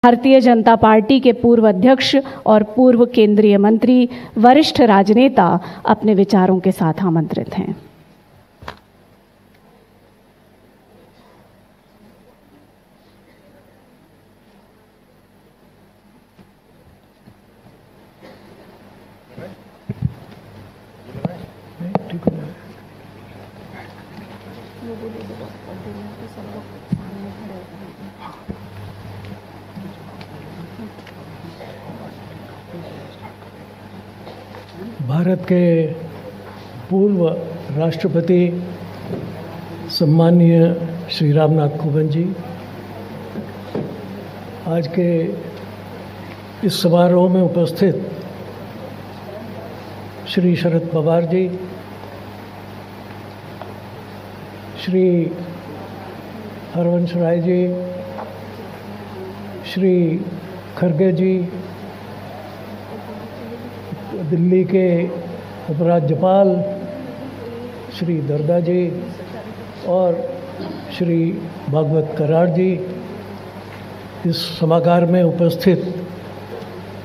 Bharatiya Janata party के पूर्व अध्यक्ष और पूर्व केंद्रीय मंत्री, वरिष्ठ राजनेता अपने विचारों के साथ आमंत्रित हैं। भारत के पूर्व राष्ट्रपति सम्माननीय श्री रामनाथ कोविंद जी, आज के इस समारोह में उपस्थित श्री शरद पवार जी, श्री हरवंश राय जी, श्री खरगे जी, दिल्ली के उपराज्यपाल श्री दर्दा जी और श्री भागवत कराड़ जी, इस सभागार में उपस्थित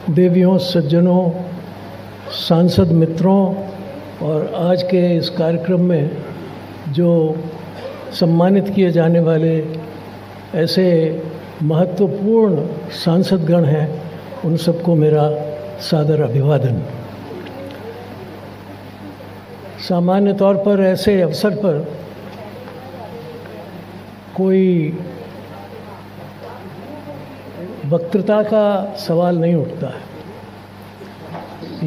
देवियों, सज्जनों, सांसद मित्रों और आज के इस कार्यक्रम में जो सम्मानित किए जाने वाले ऐसे महत्वपूर्ण सांसदगण हैं, उन सबको मेरा सादर अभिवादन। सामान्य तौर पर ऐसे अवसर पर कोई वक्तृता का सवाल नहीं उठता है।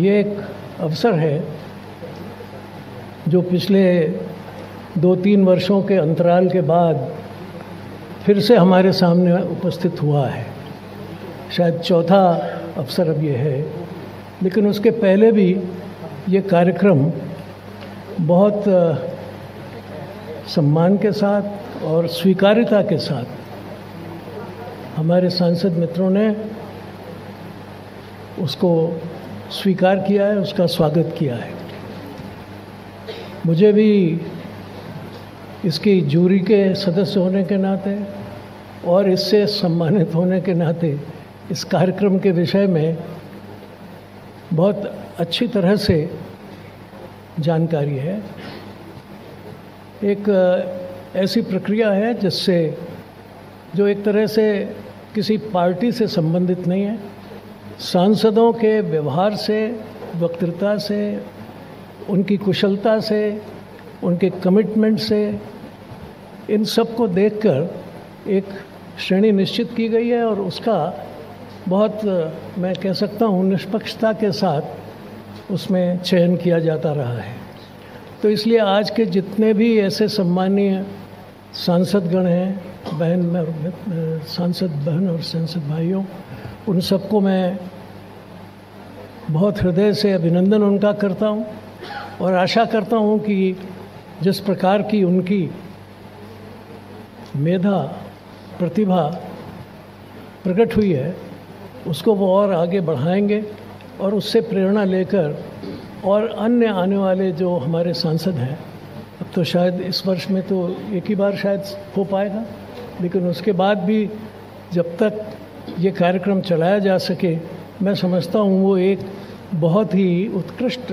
ये एक अवसर है जो पिछले 2-3 वर्षों के अंतराल के बाद फिर से हमारे सामने उपस्थित हुआ है। शायद चौथा अवसर अब ये है, लेकिन उसके पहले भी ये कार्यक्रम बहुत सम्मान के साथ और स्वीकार्यता के साथ हमारे सांसद मित्रों ने उसको स्वीकार किया है, उसका स्वागत किया है। मुझे भी इसकी जूरी के सदस्य होने के नाते और इससे सम्मानित होने के नाते इस कार्यक्रम के विषय में बहुत अच्छी तरह से जानकारी है। एक ऐसी प्रक्रिया है जिससे जो एक तरह से किसी पार्टी से संबंधित नहीं है, सांसदों के व्यवहार से, वक्तृता से, उनकी कुशलता से, उनके कमिटमेंट से, इन सब को देखकर एक श्रेणी निश्चित की गई है और उसका बहुत, मैं कह सकता हूँ, निष्पक्षता के साथ उसमें चयन किया जाता रहा है। तो इसलिए आज के जितने भी ऐसे सम्मानीय सांसदगण हैं, सांसद बहन और सांसद भाइयों, उन सबको मैं बहुत हृदय से अभिनंदन उनका करता हूँ और आशा करता हूँ कि जिस प्रकार की उनकी मेधा, प्रतिभा प्रकट हुई है, उसको वो और आगे बढ़ाएंगे और उससे प्रेरणा लेकर और अन्य आने वाले जो हमारे सांसद हैं, अब तो शायद इस वर्ष में तो एक ही बार शायद हो पाएगा, लेकिन उसके बाद भी जब तक ये कार्यक्रम चलाया जा सके, मैं समझता हूँ वो एक बहुत ही उत्कृष्ट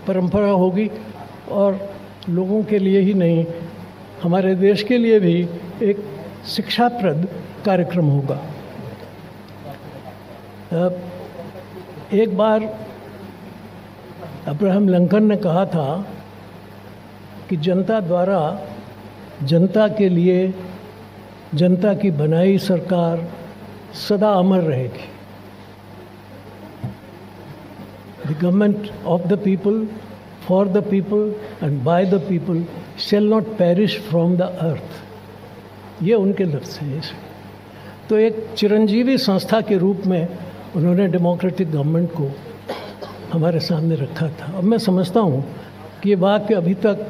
परंपरा होगी और लोगों के लिए ही नहीं, हमारे देश के लिए भी एक शिक्षाप्रद कार्यक्रम होगा। एक बार अब्राहम लिंकन ने कहा था कि जनता द्वारा जनता के लिए जनता की बनाई सरकार सदा अमर रहेगी। The government of the people, for the people and by the people shall not perish from the earth. ये उनके लफ्ज़ हैं। तो एक चिरंजीवी संस्था के रूप में उन्होंने डेमोक्रेटिक गवर्नमेंट को हमारे सामने रखा था। अब मैं समझता हूँ कि ये वाक्य अभी तक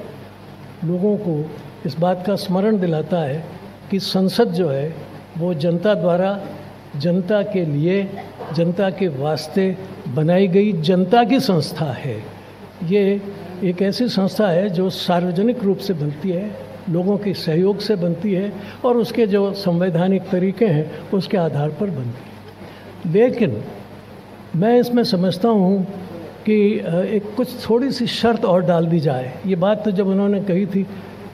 लोगों को इस बात का स्मरण दिलाता है कि संसद जो है वो जनता द्वारा, जनता के लिए, जनता के वास्ते बनाई गई जनता की संस्था है। ये एक ऐसी संस्था है जो सार्वजनिक रूप से बनती है, लोगों के सहयोग से बनती है और उसके जो संवैधानिक तरीके हैं उसके आधार पर बनती है। लेकिन मैं इसमें समझता हूँ कि एक कुछ थोड़ी सी शर्त और डाल दी जाए। ये बात तो जब उन्होंने कही थी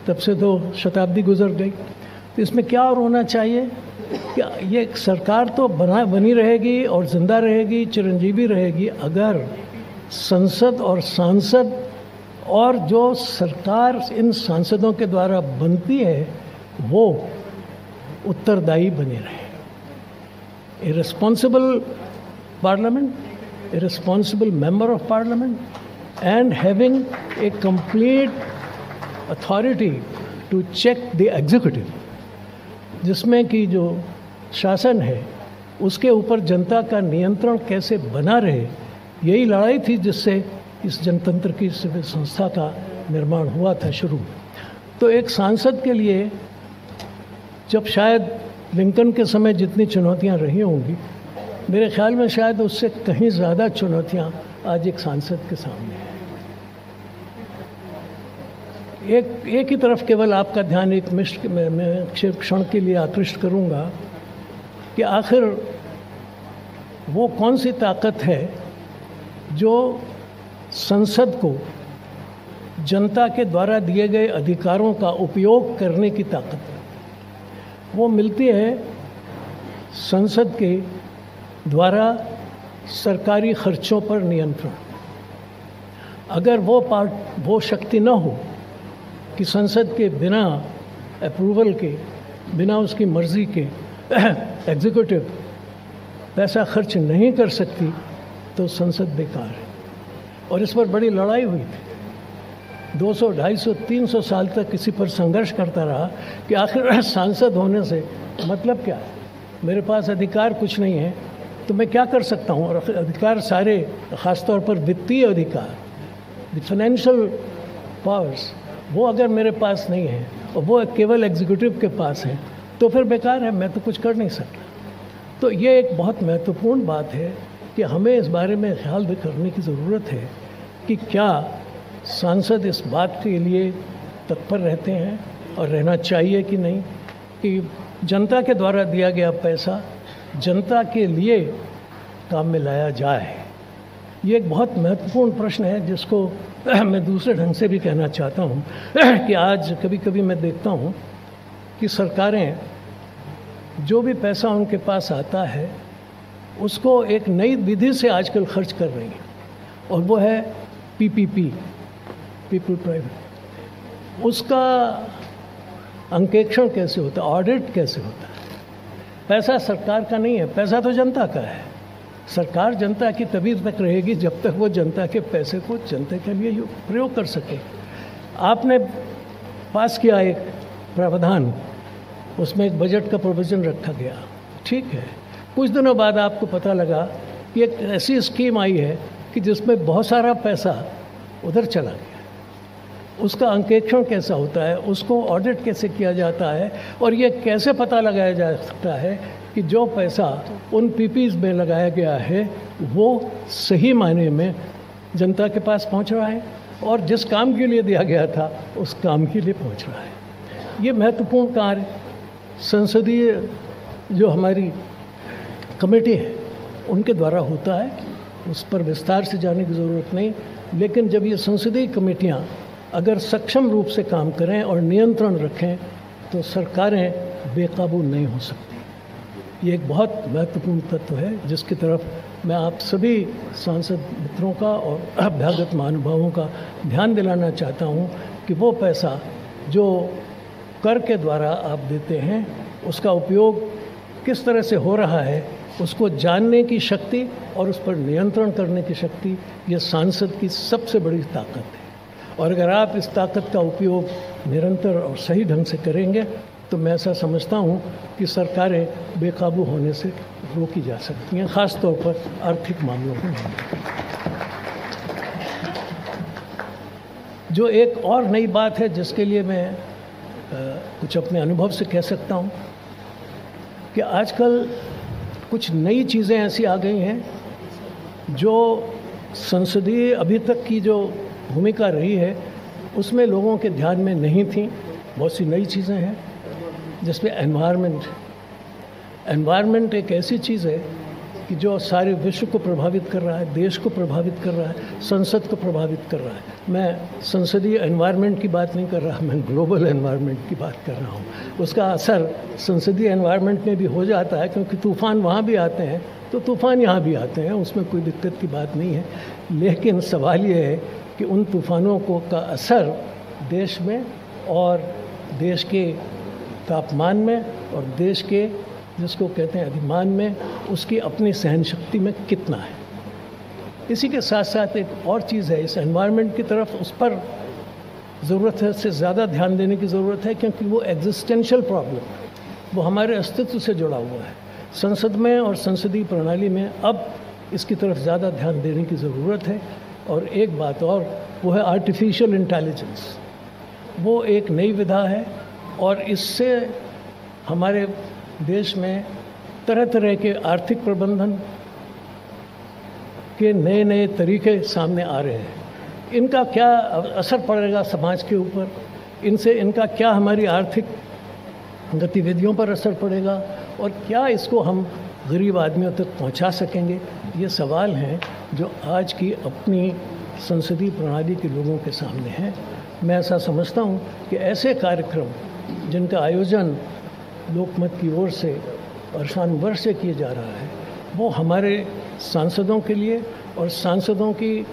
तब से तो शताब्दी गुजर गई, तो इसमें क्या और होना चाहिए कि ये सरकार तो बनी रहेगी और ज़िंदा रहेगी, चिरंजीवी रहेगी, अगर संसद और सांसद और जो सरकार इन सांसदों के द्वारा बनती है वो उत्तरदायी बने रहे। ए responsible parliament, a responsible member of parliament, and having a complete authority to check the executive, जिसमें कि जो शासन है उसके ऊपर जनता का नियंत्रण कैसे बना रहे, यही लड़ाई थी जिससे इस जनतंत्र की संस्था का निर्माण हुआ था शुरू में। तो एक सांसद के लिए जब शायद लिंकन के समय जितनी चुनौतियां रही होंगी, मेरे ख्याल में शायद उससे कहीं ज़्यादा चुनौतियां आज एक सांसद के सामने हैं। एक ही तरफ केवल आपका ध्यान एक मैं क्षण के लिए आकृष्ट करूंगा कि आखिर वो कौन सी ताकत है जो संसद को जनता के द्वारा दिए गए अधिकारों का उपयोग करने की ताकत है। वो मिलती है संसद के द्वारा सरकारी खर्चों पर नियंत्रण। अगर वो शक्ति न हो कि संसद के बिना अप्रूवल के, बिना उसकी मर्ज़ी के एग्जीक्यूटिव पैसा खर्च नहीं कर सकती, तो संसद बेकार है। और इस पर बड़ी लड़ाई हुई थी, 200, 250, 300 साल तक किसी पर संघर्ष करता रहा कि आखिर सांसद होने से मतलब क्या है, मेरे पास अधिकार कुछ नहीं है तो मैं क्या कर सकता हूँ। और अधिकार सारे, ख़ासतौर पर वित्तीय अधिकार, द फाइनेंशियल पावर्स, वो अगर मेरे पास नहीं है और वो केवल एग्जीक्यूटिव के पास है तो फिर बेकार है, मैं तो कुछ कर नहीं सकता। तो ये एक बहुत महत्वपूर्ण बात है कि हमें इस बारे में ख्याल करने की ज़रूरत है कि क्या सांसद इस बात के लिए तत्पर रहते हैं और रहना चाहिए कि नहीं, कि जनता के द्वारा दिया गया पैसा जनता के लिए काम में लाया जाए। ये एक बहुत महत्वपूर्ण प्रश्न है जिसको मैं दूसरे ढंग से भी कहना चाहता हूँ कि आज कभी कभी मैं देखता हूँ कि सरकारें जो भी पैसा उनके पास आता है उसको एक नई विधि से आजकल खर्च कर रही हैं, और वो है पीपीपी, पीपल प्राइवेट। उसका अंकेक्षण कैसे होता है, ऑडिट कैसे होता है। पैसा सरकार का नहीं है, पैसा तो जनता का है। सरकार जनता की तभी तक रहेगी जब तक वो जनता के पैसे को जनता के लिए प्रयोग कर सके। आपने पास किया एक प्रावधान, उसमें एक बजट का प्रोविज़न रखा गया, ठीक है। कुछ दिनों बाद आपको पता लगा कि एक ऐसी स्कीम आई है कि जिसमें बहुत सारा पैसा उधर चला गया। उसका अंकेक्षण कैसा होता है, उसको ऑडिट कैसे किया जाता है, और ये कैसे पता लगाया जा सकता है कि जो पैसा उन पीपीज़ में लगाया गया है वो सही मायने में जनता के पास पहुंच रहा है और जिस काम के लिए दिया गया था उस काम के लिए पहुंच रहा है। ये महत्वपूर्ण कार्य संसदीय जो हमारी कमेटी है उनके द्वारा होता है, उस पर विस्तार से जाने की ज़रूरत नहीं। लेकिन जब ये संसदीय कमेटियाँ अगर सक्षम रूप से काम करें और नियंत्रण रखें तो सरकारें बेकाबू नहीं हो सकती। ये एक बहुत महत्वपूर्ण तत्व है जिसकी तरफ मैं आप सभी सांसद मित्रों का और अभ्यागत महानुभावों का ध्यान दिलाना चाहता हूँ कि वो पैसा जो कर के द्वारा आप देते हैं उसका उपयोग किस तरह से हो रहा है उसको जानने की शक्ति और उस पर नियंत्रण करने की शक्ति ये सांसद की सबसे बड़ी ताकत है। और अगर आप इस ताकत का उपयोग निरंतर और सही ढंग से करेंगे तो मैं ऐसा समझता हूँ कि सरकारें बेकाबू होने से रोकी जा सकती हैं, ख़ास तौर पर आर्थिक मामलों में। जो एक और नई बात है जिसके लिए मैं कुछ अपने अनुभव से कह सकता हूँ कि आजकल कुछ नई चीज़ें ऐसी आ गई हैं जो संसदीय अभी तक की जो भूमिका रही है उसमें लोगों के ध्यान में नहीं थी। बहुत सी नई चीज़ें हैं जिसमें एनवायरनमेंट एक ऐसी चीज़ है कि जो सारे विश्व को प्रभावित कर रहा है, देश को प्रभावित कर रहा है, संसद को प्रभावित कर रहा है। मैं संसदीय एनवायरनमेंट की बात नहीं कर रहा, मैं ग्लोबल एनवायरनमेंट की बात कर रहा हूँ। उसका असर संसदीय एनवायरनमेंट में भी हो जाता है, क्योंकि तूफ़ान वहाँ भी आते हैं तो तूफ़ान यहाँ भी आते हैं, उसमें कोई दिक्कत की बात नहीं है। लेकिन सवाल ये है कि उन तूफ़ानों का असर देश में और देश के तापमान में और देश के जिसको कहते हैं अधिमान में, उसकी अपनी सहन शक्ति में कितना है। इसी के साथ साथ एक और चीज़ है, इस एनवायरनमेंट की तरफ उस पर ज़रूरत है से ज़्यादा ध्यान देने की ज़रूरत है, क्योंकि वो एग्जिस्टेंशियल प्रॉब्लम, वो हमारे अस्तित्व से जुड़ा हुआ है। संसद में और संसदीय प्रणाली में अब इसकी तरफ ज़्यादा ध्यान देने की ज़रूरत है। और एक बात और, वो है आर्टिफिशियल इंटेलिजेंस। वो एक नई विधा है और इससे हमारे देश में तरह तरह के आर्थिक प्रबंधन के नए नए तरीके सामने आ रहे हैं। इनका क्या असर पड़ेगा समाज के ऊपर, इनका क्या हमारी आर्थिक गतिविधियों पर असर पड़ेगा और क्या इसको हम गरीब आदमियों तक पहुंचा सकेंगे, ये सवाल हैं जो आज की अपनी संसदीय प्रणाली के लोगों के सामने हैं। मैं ऐसा समझता हूं कि ऐसे कार्यक्रम जिनका आयोजन लोकमत की ओर से वर्षानुवर्ष से किया जा रहा है, वो हमारे सांसदों के लिए और सांसदों की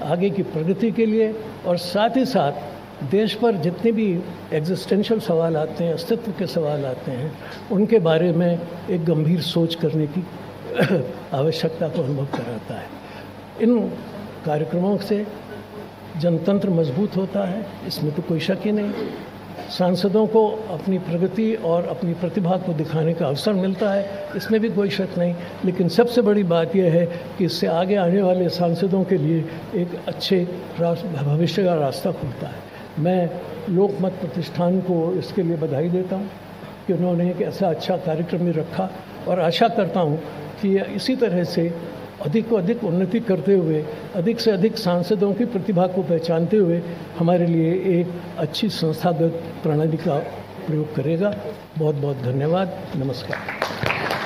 आगे की प्रगति के लिए और साथ ही साथ देश पर जितने भी एग्जिस्टेंशियल सवाल आते हैं, अस्तित्व के सवाल आते हैं, उनके बारे में एक गंभीर सोच करने की आवश्यकता को अनुभव कराता है। इन कार्यक्रमों से जनतंत्र मजबूत होता है, इसमें तो कोई शक ही नहीं। सांसदों को अपनी प्रगति और अपनी प्रतिभा को दिखाने का अवसर मिलता है, इसमें भी कोई शक नहीं। लेकिन सबसे बड़ी बात यह है कि इससे आगे आने वाले सांसदों के लिए एक अच्छे भविष्य का रास्ता खुलता है। मैं लोकमत प्रतिष्ठान को इसके लिए बधाई देता हूँ कि उन्होंने एक ऐसा अच्छा कार्यक्रम भी रखा और आशा करता हूँ कि इसी तरह से अधिक को अधिक उन्नति करते हुए, अधिक से अधिक सांसदों की प्रतिभा को पहचानते हुए हमारे लिए एक अच्छी संस्थागत प्रणाली का प्रयोग करेगा। बहुत बहुत धन्यवाद। नमस्कार।